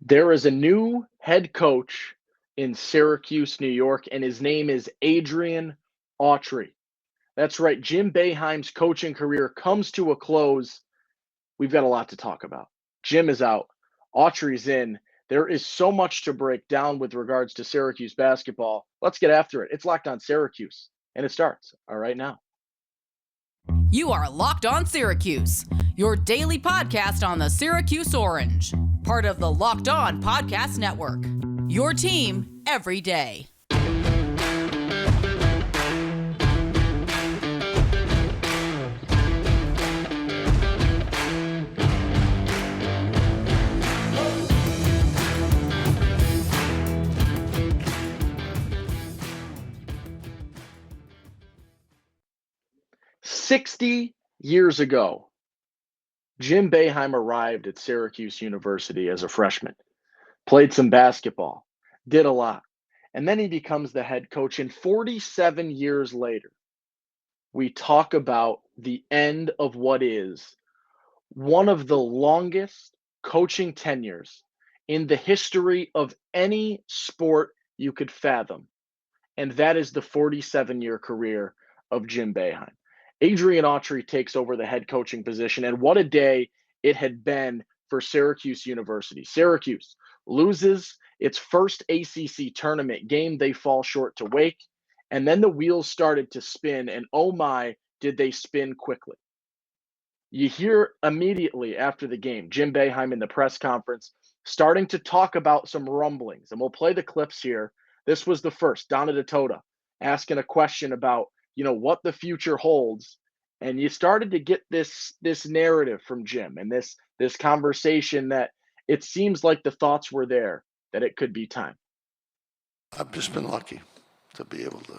There is a new head coach in Syracuse, New York, and his name is Adrian Autry. That's right. Jim Boeheim's coaching career comes to a close. We've got a lot to talk about. Jim is out. Autry's in. There is so much to break down with regards to Syracuse basketball. Let's get after it. It's Locked On Syracuse, and it starts all right now. You are Locked On Syracuse, your daily podcast on the Syracuse Orange, part of the Locked On Podcast Network. Your team every day. Years ago, Jim Boeheim arrived at Syracuse University as a freshman, played some basketball, did a lot, and then he becomes the head coach. And 47 years later, we talk about the end of what is one of the longest coaching tenures in the history of any sport you could fathom. And that is the 47-year career of Jim Boeheim. Adrian Autry takes over the head coaching position, and what a day it had been for Syracuse University. Syracuse loses its first ACC tournament game. They fall short to Wake, and then the wheels started to spin, and oh my, did they spin quickly. You hear immediately after the game, Jim Boeheim in the press conference starting to talk about some rumblings, and we'll play the clips here. This was the first, Donna DeToda asking a question about, what the future holds. And you started to get this narrative from Jim and this conversation that it seems like the thoughts were there that it could be time. I've just been lucky to be able to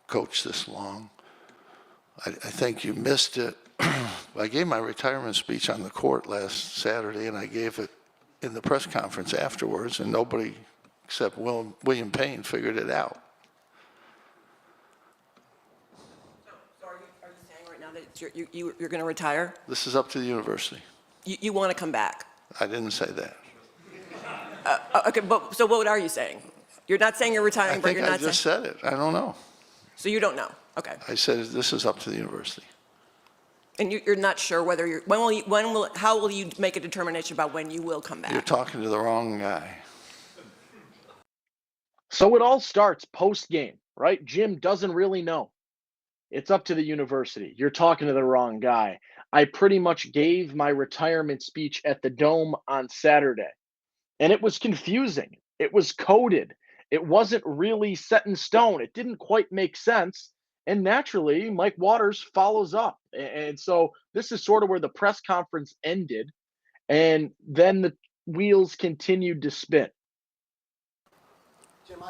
coach this long. I think you missed it. I gave my retirement speech on the court last Saturday, and I gave it in the press conference afterwards, and nobody except William Payne figured it out. So are you saying right now that you're going to retire? This is up to the university. You want to come back? I didn't say that. Okay, but so what are you saying? You're not saying you're retiring, but you're not saying... I just said it. I don't know. So you don't know? Okay. I said this is up to the university. And you're not sure whether you're... How will you make a determination about when you will come back? You're talking to the wrong guy. So it all starts post-game, right? Jim doesn't really know. It's up to the university. You're talking to the wrong guy. I pretty much gave my retirement speech at the Dome on Saturday, and it was confusing. It was coded. It wasn't really set in stone. It didn't quite make sense. And naturally, Mike Waters follows up. And so this is sort of where the press conference ended, and then the wheels continued to spin. Jim,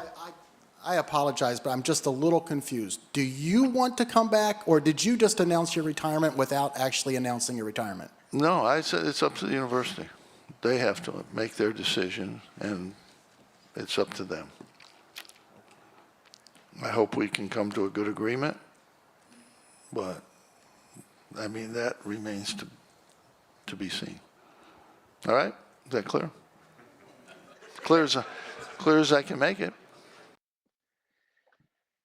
I apologize, but I'm just a little confused. Do you want to come back, or did you just announce your retirement without actually announcing your retirement? No, I said it's up to the university. They have to make their decision, and it's up to them. I hope we can come to a good agreement, but, that remains to be seen. All right? Is that clear? Clear as I can make it.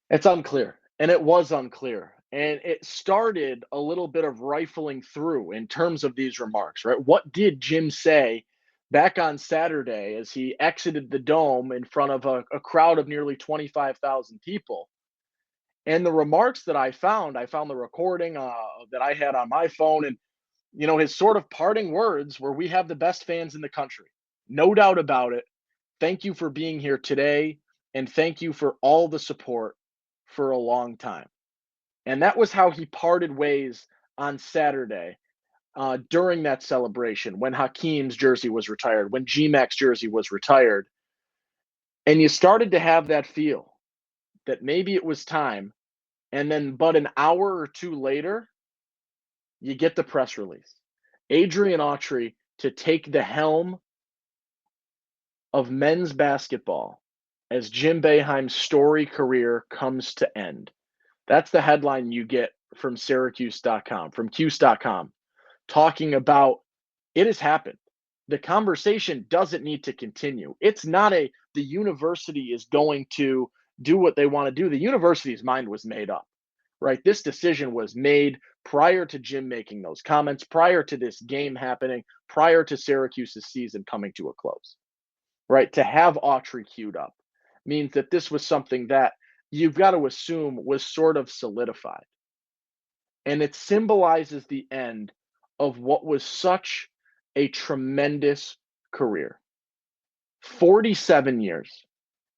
It's unclear, and it was unclear. And it started a little bit of rifling through in terms of these remarks, right? What did Jim say back on Saturday as he exited the Dome in front of a crowd of nearly 25,000 people? And the remarks that I found the recording that I had on my phone, and, his sort of parting words were, "We have the best fans in the country. No doubt about it. Thank you for being here today, and thank you for all the support for a long time." And that was how he parted ways on Saturday during that celebration when Hakeem's jersey was retired, when G-Mac's jersey was retired. And you started to have that feel that maybe it was time. And then, but an hour or two later, you get the press release. Adrian Autry to take the helm of men's basketball as Jim Boeheim's story career comes to end. That's the headline you get from Syracuse.com, from Cuse.com, talking about it has happened. The conversation doesn't need to continue. It's not the university is going to do what they want to do. The university's mind was made up, right? This decision was made prior to Jim making those comments, prior to this game happening, prior to Syracuse's season coming to a close, right? To have Autry queued up means that this was something that you've got to assume was sort of solidified. And it symbolizes the end of what was such a tremendous career. 47 years,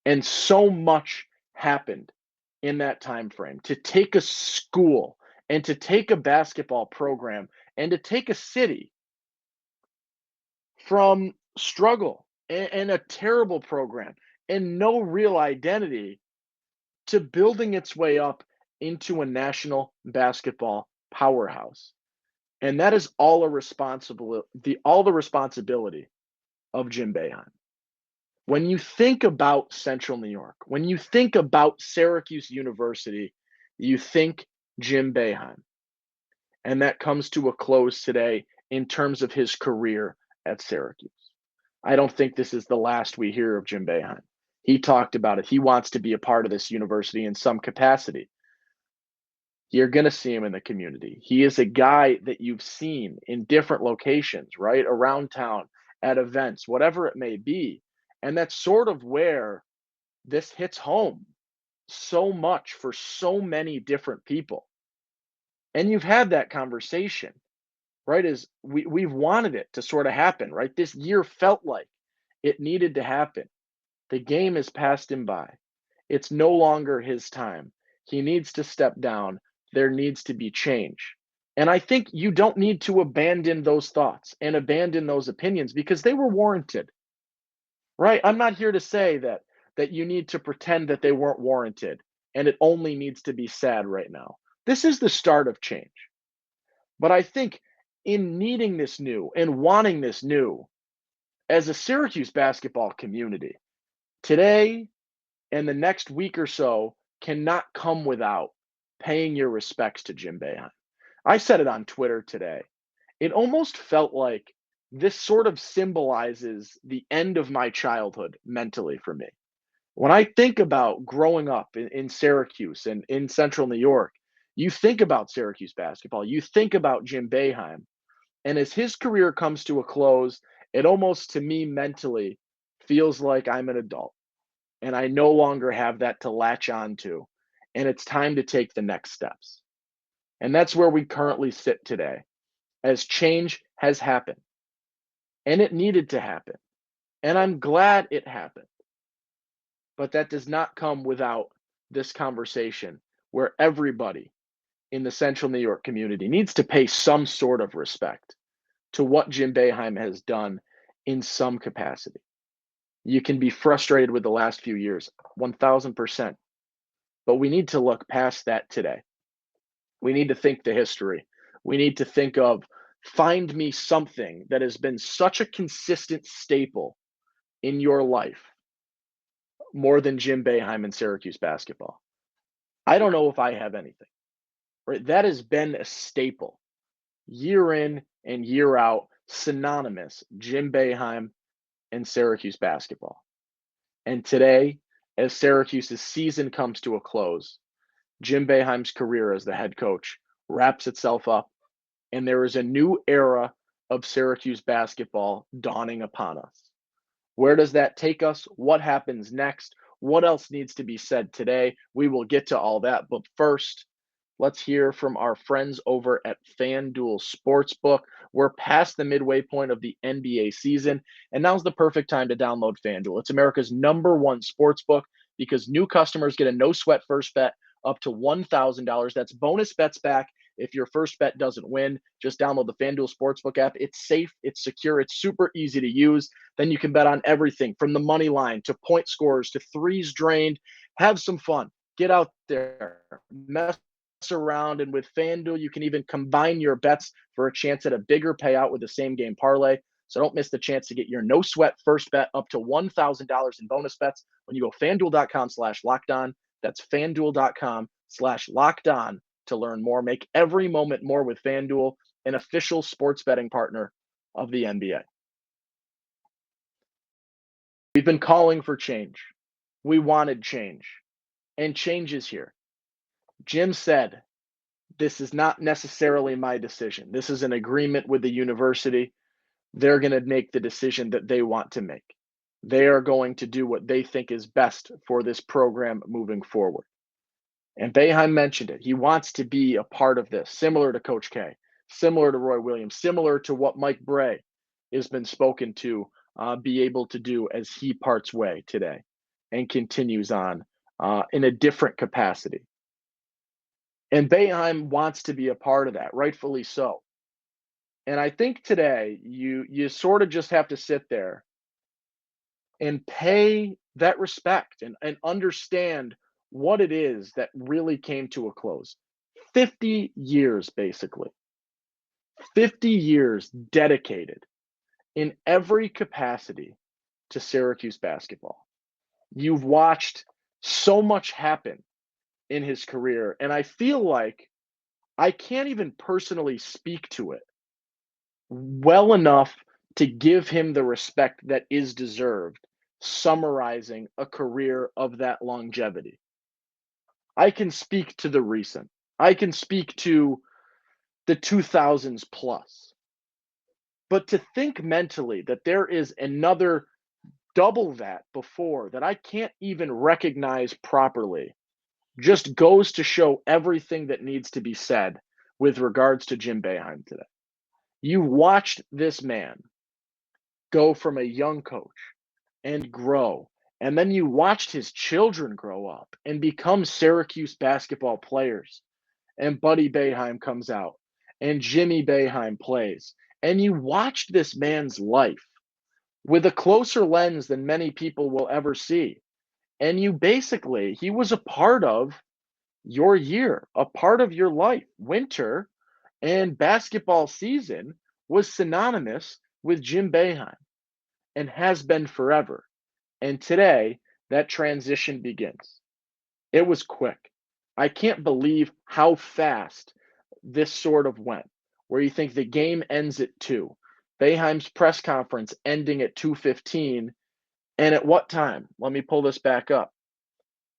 and so much happened in that time frame. To take a school and to take a basketball program and to take a city from struggle and a terrible program and no real identity to building its way up into a national basketball powerhouse. And that is all all the responsibility of Jim Boeheim. When you think about Central New York, when you think about Syracuse University, you think Jim Boeheim. And that comes to a close today in terms of his career at Syracuse. I don't think this is the last we hear of Jim Boeheim. He talked about it. He wants to be a part of this university in some capacity. You're going to see him in the community. He is a guy that you've seen in different locations, right? Around town, at events, whatever it may be. And that's sort of where this hits home so much for so many different people. And you've had that conversation, right? Is we've wanted it to sort of happen, right? This year felt like it needed to happen. The game has passed him by. It's no longer his time. He needs to step down. There needs to be change. And I think you don't need to abandon those thoughts and abandon those opinions because they were warranted. Right? I'm not here to say that you need to pretend that they weren't warranted and it only needs to be sad right now. This is the start of change. But I think in needing this new and wanting this new as a Syracuse basketball community, today and the next week or so cannot come without paying your respects to Jim Boeheim. I said it on Twitter today. It almost felt like this sort of symbolizes the end of my childhood mentally for me. When I think about growing up in Syracuse and in Central New York, you think about Syracuse basketball, you think about Jim Boeheim, and as his career comes to a close, it almost to me mentally feels like I'm an adult and I no longer have that to latch on to, and it's time to take the next steps. And that's where we currently sit today, as change has happened, and it needed to happen, and I'm glad it happened. But that does not come without this conversation where everybody in the Central New York community needs to pay some sort of respect to what Jim Boeheim has done in some capacity. You can be frustrated with the last few years, 1000%, but we need to look past that today. We need to think the history. We need to think of find me something that has been such a consistent staple in your life more than Jim Boeheim and Syracuse basketball. I don't know if I have anything. Right? That has been a staple year in and year out, synonymous Jim Boeheim and Syracuse basketball. And today, as Syracuse's season comes to a close, Jim Boeheim's career as the head coach wraps itself up, and there is a new era of Syracuse basketball dawning upon us. Where does that take us? What happens next? What else needs to be said today? We will get to all that. But first, let's hear from our friends over at FanDuel Sportsbook. We're past the midway point of the NBA season, and now's the perfect time to download FanDuel. It's America's #1 sportsbook because new customers get a no-sweat first bet up to $1,000. That's bonus bets back if your first bet doesn't win. Just download the FanDuel Sportsbook app. It's safe, it's secure, it's super easy to use. Then you can bet on everything from the money line to point scores to threes drained. Have some fun. Get out there. Mess around, and with FanDuel, you can even combine your bets for a chance at a bigger payout with the same game parlay. So don't miss the chance to get your no sweat first bet up to $1,000 in bonus bets when you go fanduel.com/lockedon. That's fanduel.com/lockedon to learn more. Make every moment more with FanDuel, an official sports betting partner of the NBA. We've been calling for change. We wanted change, and change is here. Jim said, this is not necessarily my decision. This is an agreement with the university. They're going to make the decision that they want to make. They are going to do what they think is best for this program moving forward. And Boeheim mentioned it. He wants to be a part of this, similar to Coach K, similar to Roy Williams, similar to what Mike Bray has been spoken to be able to do as he parts way today and continues on in a different capacity. And Boeheim wants to be a part of that, rightfully so. And I think today you sort of just have to sit there and pay that respect and understand what it is that really came to a close. 50 years, basically. 50 years dedicated in every capacity to Syracuse basketball. You've watched so much happen in his career, and I feel like I can't even personally speak to it well enough to give him the respect that is deserved, summarizing a career of that longevity. I can speak to the recent. I can speak to the 2000s plus. But to think mentally that there is another double that before that I can't even recognize properly just goes to show everything that needs to be said with regards to Jim Boeheim today. You watched this man go from a young coach and grow. And then you watched his children grow up and become Syracuse basketball players. And Buddy Boeheim comes out and Jimmy Boeheim plays. And you watched this man's life with a closer lens than many people will ever see. And you basically, he was a part of your year, a part of your life. Winter and basketball season was synonymous with Jim Boeheim and has been forever. And today, that transition begins. It was quick. I can't believe how fast this sort of went, where you think the game ends at 2. Boeheim's press conference ending at 2:15. And at what time? Let me pull this back up.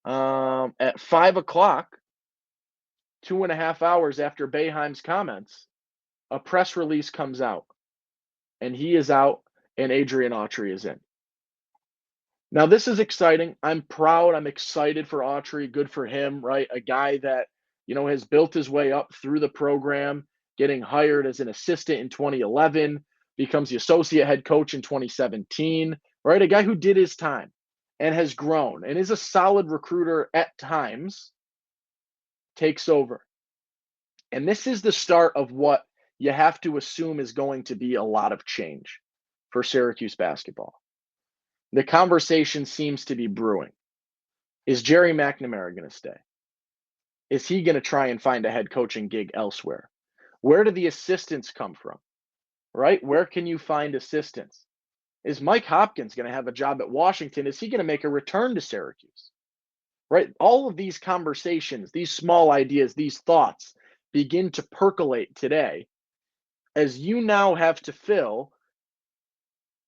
At 5 o'clock, 2.5 hours after Boeheim's comments, a press release comes out. And he is out, and Adrian Autry is in. Now, this is exciting. I'm proud. I'm excited for Autry. Good for him, right? A guy that, has built his way up through the program, getting hired as an assistant in 2011, becomes the associate head coach in 2017, right? A guy who did his time and has grown and is a solid recruiter at times, takes over. And this is the start of what you have to assume is going to be a lot of change for Syracuse basketball. The conversation seems to be brewing. Is Jerry McNamara going to stay? Is he going to try and find a head coaching gig elsewhere? Where do the assistants come from? Right? Where can you find assistants? Is Mike Hopkins going to have a job at Washington? Is he going to make a return to Syracuse? Right? All of these conversations, these small ideas, these thoughts begin to percolate today as you now have to fill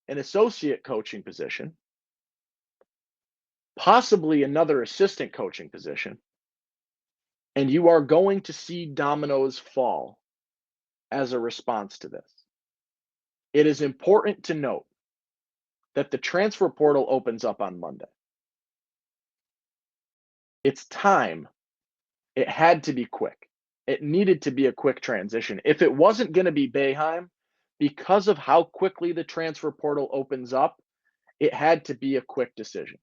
an associate coaching position, possibly another assistant coaching position, and you are going to see dominoes fall as a response to this. It is important to note that the transfer portal opens up on Monday. It's time. It had to be quick. It needed to be a quick transition. If it wasn't going to be Boeheim, because of how quickly the transfer portal opens up, it had to be a quick decision.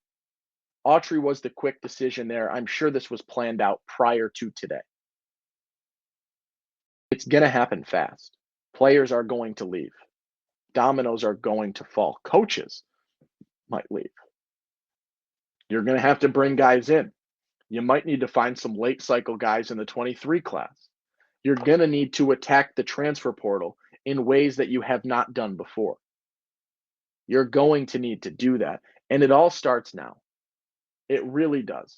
Autry was the quick decision there. I'm sure this was planned out prior to today. It's going to happen fast. Players are going to leave. Dominoes are going to fall. Coaches might leave. You're going to have to bring guys in. You might need to find some late cycle guys in the 23 class. You're going to need to attack the transfer portal in ways that you have not done before. You're going to need to do that. And it all starts now. It really does.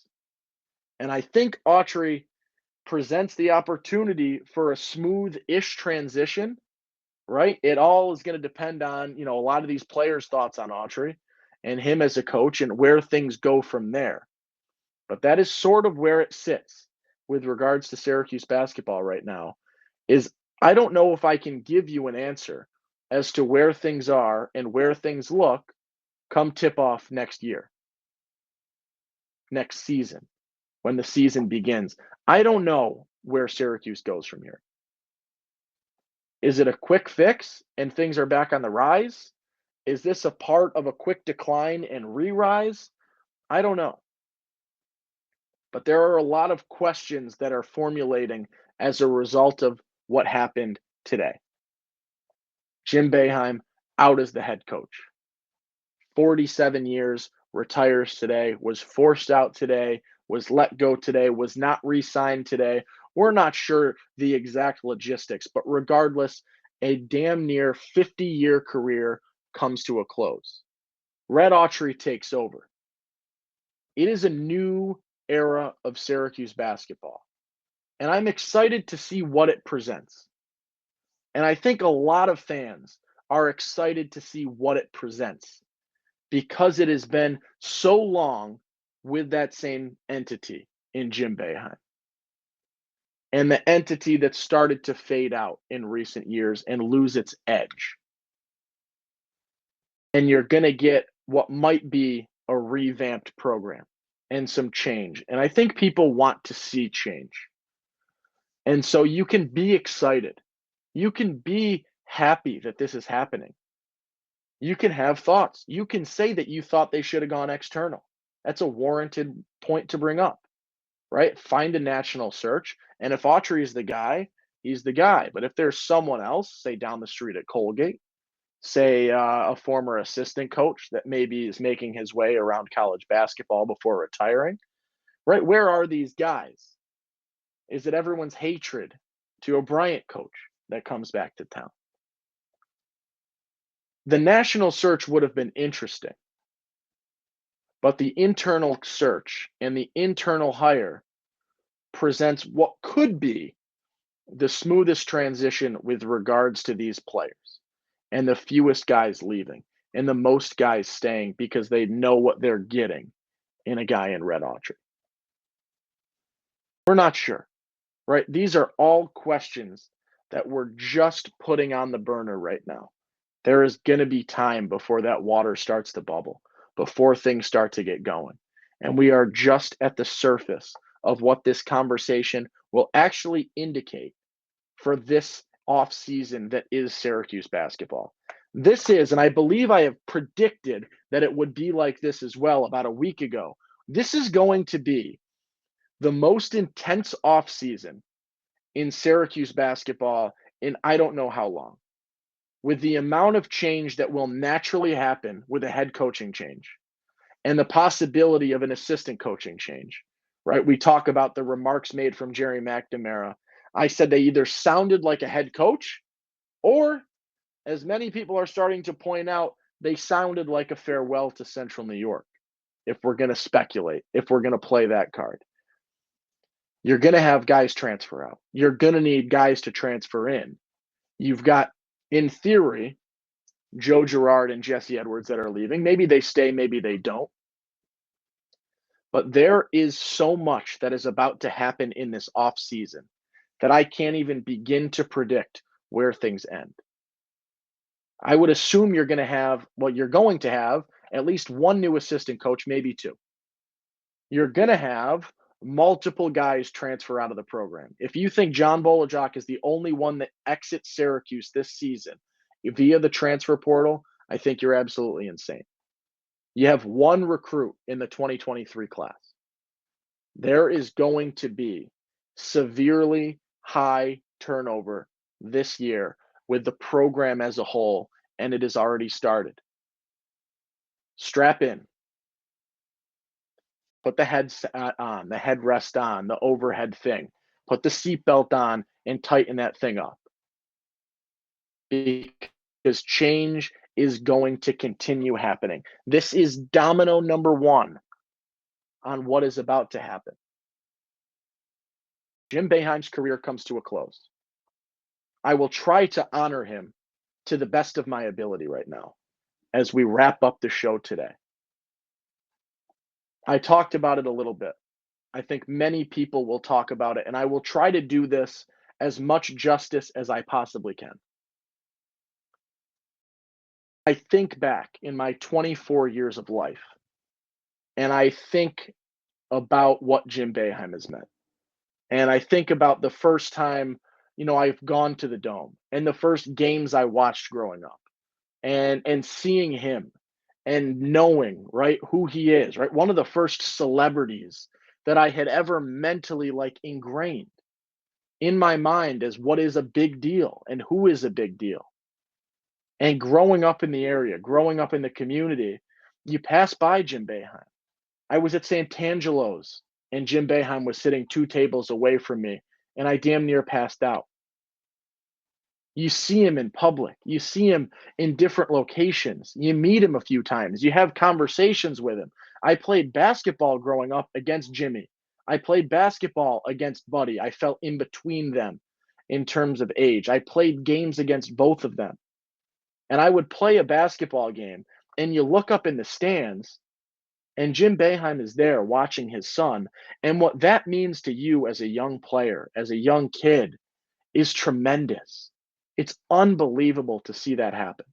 And I think Autry presents the opportunity for a smooth-ish transition, right? It all is going to depend on, a lot of these players' thoughts on Autry and him as a coach and where things go from there. But that is sort of where it sits with regards to Syracuse basketball right now. Is I don't know if I can give you an answer as to where things are and where things look come tip off next year, next season, when the season begins. I don't know where Syracuse goes from here. Is it a quick fix and things are back on the rise? Is this a part of a quick decline and re-rise? I don't know. But there are a lot of questions that are formulating as a result of what happened today. Jim Boeheim out as the head coach. 47 years, retires today, was forced out today, was let go today, was not re-signed today. We're not sure the exact logistics, but regardless, a damn near 50-year career comes to a close. Red Autry takes over. It is a new era of Syracuse basketball, and I'm excited to see what it presents. And I think a lot of fans are excited to see what it presents because it has been so long with that same entity in Jim Boeheim. And the entity that started to fade out in recent years and lose its edge. And you're going to get what might be a revamped program and some change. And I think people want to see change. And so you can be excited. You can be happy that this is happening. You can have thoughts. You can say that you thought they should have gone external. That's a warranted point to bring up, right? Find a national search. And if Autry is the guy, he's the guy. But if there's someone else, say down the street at Colgate, say a former assistant coach that maybe is making his way around college basketball before retiring, right? Where are these guys? Is it everyone's hatred to a Bryant coach that comes back to town? The national search would have been interesting, but the internal search and the internal hire presents what could be the smoothest transition with regards to these players and the fewest guys leaving and the most guys staying because they know what they're getting in a guy in Red Autry. We're not sure, right? These are all questions that we're just putting on the burner right now. There is going to be time before that water starts to bubble, before things start to get going. And we are just at the surface of what this conversation will actually indicate for this off season that is Syracuse basketball. This is, and I believe I have predicted that it would be like this as well about a week ago. This is going to be the most intense off season in Syracuse basketball in I don't know how long. With the amount of change that will naturally happen with a head coaching change and the possibility of an assistant coaching change, right? We talk about the remarks made from Jerry McNamara. I said they either sounded like a head coach or, as many people are starting to point out, they sounded like a farewell to Central New York, if we're going to speculate, if we're going to play that card. You're going to have guys transfer out. You're going to need guys to transfer in. You've got, in theory, Joe Girard and Jesse Edwards that are leaving. Maybe they stay, maybe they don't. But there is so much that is about to happen in this off season that I can't even begin to predict where things end. I would assume you're going to have at least one new assistant coach, maybe two. You're going to have multiple guys transfer out of the program. If you think John Bolajok is the only one that exits Syracuse this season via the transfer portal, I think you're absolutely insane. You have one recruit in the 2023 class. There is going to be severely high turnover this year with the program as a whole, and it has already started. Strap in. Put the headset on, the headrest on, the overhead thing. Put the seatbelt on and tighten that thing up. Because change is going to continue happening. This is domino number one on what is about to happen. Jim Boeheim's career comes to a close. I will try to honor him to the best of my ability right now as we wrap up the show today. I talked about it a little bit. I think many people will talk about it, and I will try to do this as much justice as I possibly can. I think back in my 24 years of life, and I think about what Jim Boeheim has meant. And I think about the first time, I've gone to the Dome and the first games I watched growing up and seeing him and knowing, right, who he is, right? One of the first celebrities that I had ever mentally like ingrained in my mind as what is a big deal and who is a big deal. And growing up in the area, growing up in the community, you pass by Jim Boeheim. I was at Santangelo's and Jim Boeheim was sitting 2 tables away from me, and I damn near passed out. You see him in public. You see him in different locations. You meet him a few times. You have conversations with him. I played basketball growing up against Jimmy. I played basketball against Buddy. I fell in between them in terms of age. I played games against both of them. And I would play a basketball game, and you look up in the stands, and Jim Boeheim is there watching his son. And what that means to you as a young player, as a young kid, is tremendous. It's unbelievable to see that happen.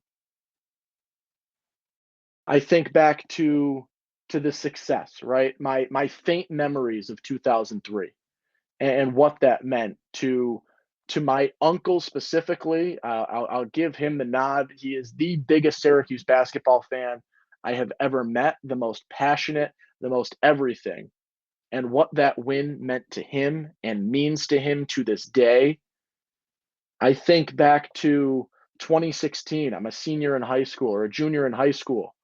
I think back to the success, right? My faint memories of 2003 and what that meant to my uncle specifically. I'll give him the nod. He is the biggest Syracuse basketball fan I have ever met, the most passionate, the most everything. And what that win meant to him and means to him to this day. I think back to 2016. I'm a senior in high school or a junior in high school,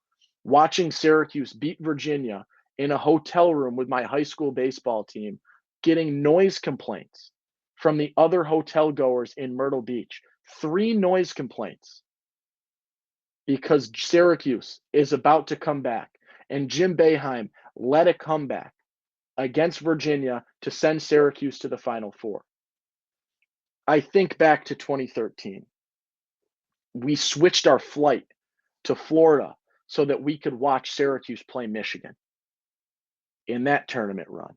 watching Syracuse beat Virginia in a hotel room with my high school baseball team, getting noise complaints from the other hotel goers in Myrtle Beach. 3 noise complaints because Syracuse is about to come back. And Jim Boeheim led a comeback against Virginia to send Syracuse to the Final Four. I think back to 2013. We switched our flight to Florida so that we could watch Syracuse play Michigan in that tournament run.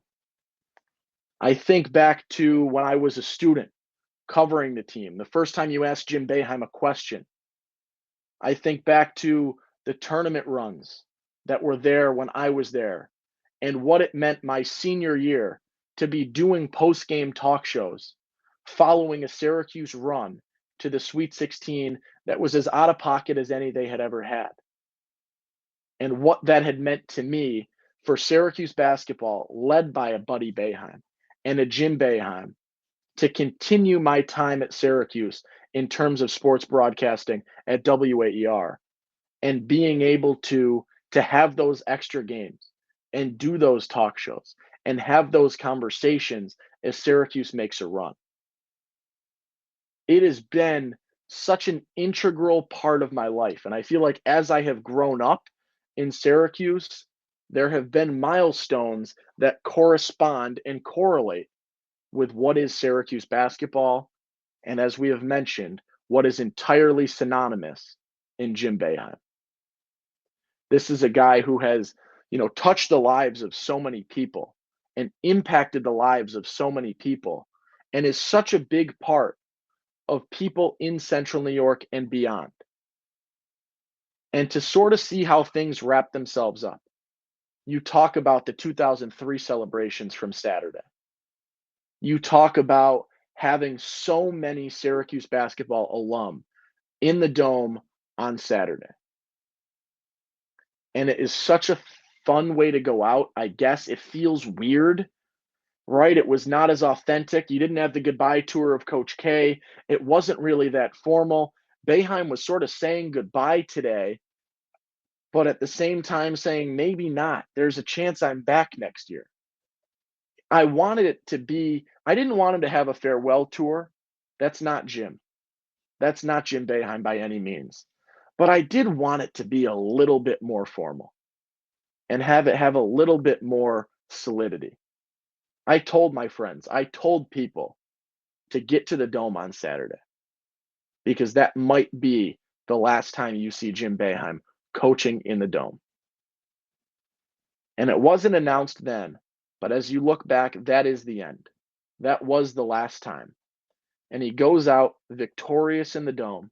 I think back to when I was a student covering the team, the first time you asked Jim Boeheim a question. I think back to the tournament runs that were there when I was there and what it meant my senior year to be doing post-game talk shows following a Syracuse run to the Sweet 16 that was as out of pocket as any they had ever had. And what that had meant to me for Syracuse basketball, led by a Buddy Boeheim and a Jim Boeheim, to continue my time at Syracuse in terms of sports broadcasting at WAER and being able to have those extra games and do those talk shows and have those conversations as Syracuse makes a run. It has been such an integral part of my life. And I feel like as I have grown up in Syracuse, there have been milestones that correspond and correlate with what is Syracuse basketball. And as we have mentioned, what is entirely synonymous in Jim Boeheim. This is a guy who has, touched the lives of so many people and impacted the lives of so many people and is such a big part of people in Central New York and beyond. And to sort of see how things wrap themselves up. You talk about the 2003 celebrations from Saturday. You talk about having so many Syracuse basketball alum in the Dome on Saturday. And it is such a fun way to go out. I guess it feels weird, right? It was not as authentic. You didn't have the goodbye tour of Coach K. It wasn't really that formal. Boeheim was sort of saying goodbye today, but at the same time saying maybe not. There's a chance I'm back next year. I wanted it to be, I didn't want him to have a farewell tour. That's not Jim. That's not Jim Boeheim by any means. But I did want it to be a little bit more formal and have it have a little bit more solidity. I told my friends, I told people to get to the Dome on Saturday because that might be the last time you see Jim Boeheim coaching in the Dome. And it wasn't announced then, but as you look back, that is the end. That was the last time. And he goes out victorious in the Dome.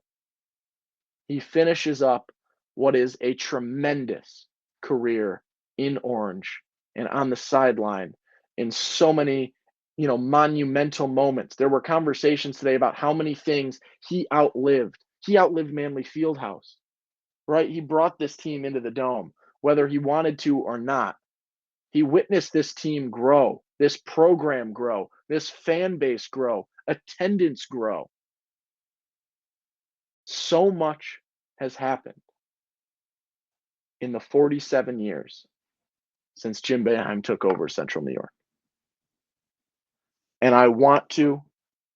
He finishes up what is a tremendous career in Orange and on the sideline in so many, monumental moments. There were conversations today about how many things he outlived. He outlived Manley Fieldhouse, right? He brought this team into the Dome, whether he wanted to or not. He witnessed this team grow, this program grow, this fan base grow, attendance grow. So much has happened in the 47 years since Jim Boeheim took over Central New York. And I want to,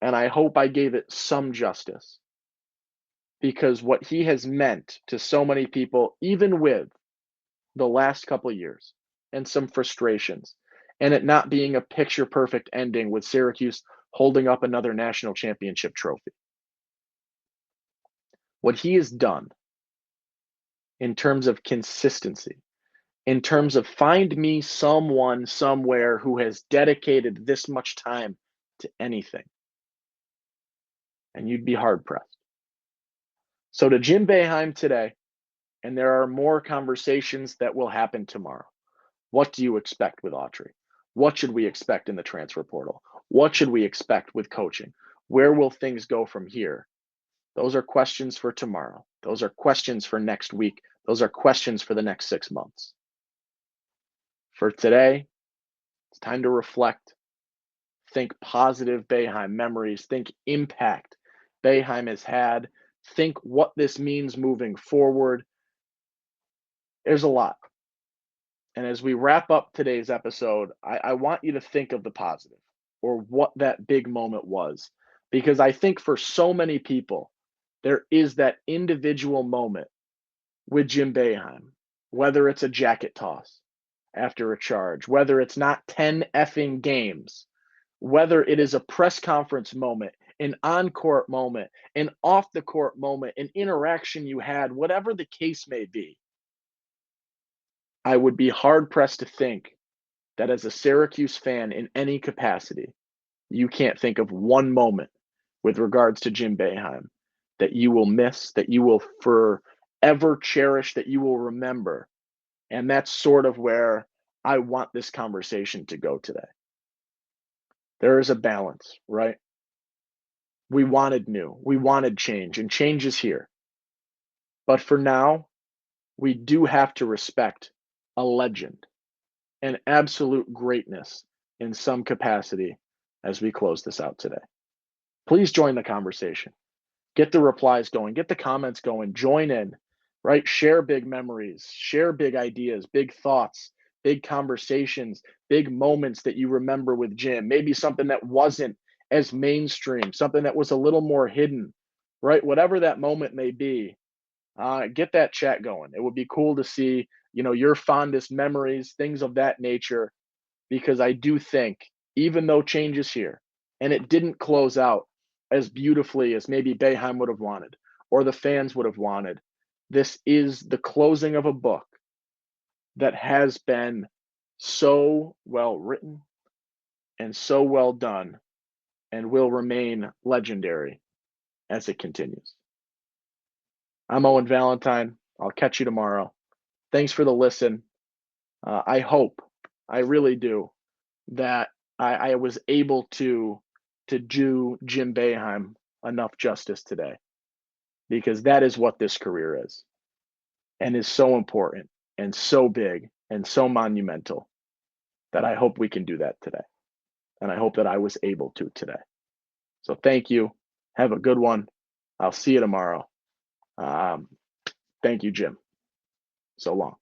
and I hope I gave it some justice, because what he has meant to so many people, even with the last couple of years and some frustrations, and it not being a picture perfect ending with Syracuse holding up another national championship trophy. What he has done in terms of consistency, in terms of find me someone somewhere who has dedicated this much time to anything, and you'd be hard pressed. So to Jim Boeheim today, and there are more conversations that will happen tomorrow. What do you expect with Autry? What should we expect in the transfer portal? What should we expect with coaching? Where will things go from here? Those are questions for tomorrow. Those are questions for next week. Those are questions for the next 6 months. For today, it's time to reflect. Think positive Boeheim memories. Think impact Boeheim has had. Think what this means moving forward. There's a lot. And as we wrap up today's episode, I want you to think of the positive, or what that big moment was. Because I think for so many people, there is that individual moment with Jim Boeheim, whether it's a jacket toss after a charge, whether it's not 10 effing games, whether it is a press conference moment, an on-court moment, an off-the-court moment, an interaction you had, whatever the case may be. I would be hard-pressed to think that as a Syracuse fan in any capacity, you can't think of one moment with regards to Jim Boeheim that you will miss, that you will forever cherish, that you will remember. And that's sort of where I want this conversation to go today. There is a balance, right? We wanted new, we wanted change, and change is here. But for now, we do have to respect a legend, an absolute greatness in some capacity as we close this out today. Please join the conversation. Get the replies going, get the comments going, join in, right? Share big memories, share big ideas, big thoughts, big conversations, big moments that you remember with Jim. Maybe something that wasn't as mainstream, something that was a little more hidden, right? Whatever that moment may be, get that chat going. It would be cool to see, your fondest memories, things of that nature, because I do think, even though change is here and it didn't close out as beautifully as maybe Boeheim would have wanted or the fans would have wanted, this is the closing of a book that has been so well written and so well done and will remain legendary as it continues. I'm Owen Valentine. I'll catch you tomorrow. Thanks for the listen. I hope, I really do, that I was able to do Jim Boeheim enough justice today, because that is what this career is, and is so important and so big and so monumental, that I hope we can do that today. And I hope that I was able to today. So thank you. Have a good one. I'll see you tomorrow. Thank you, Jim. So long.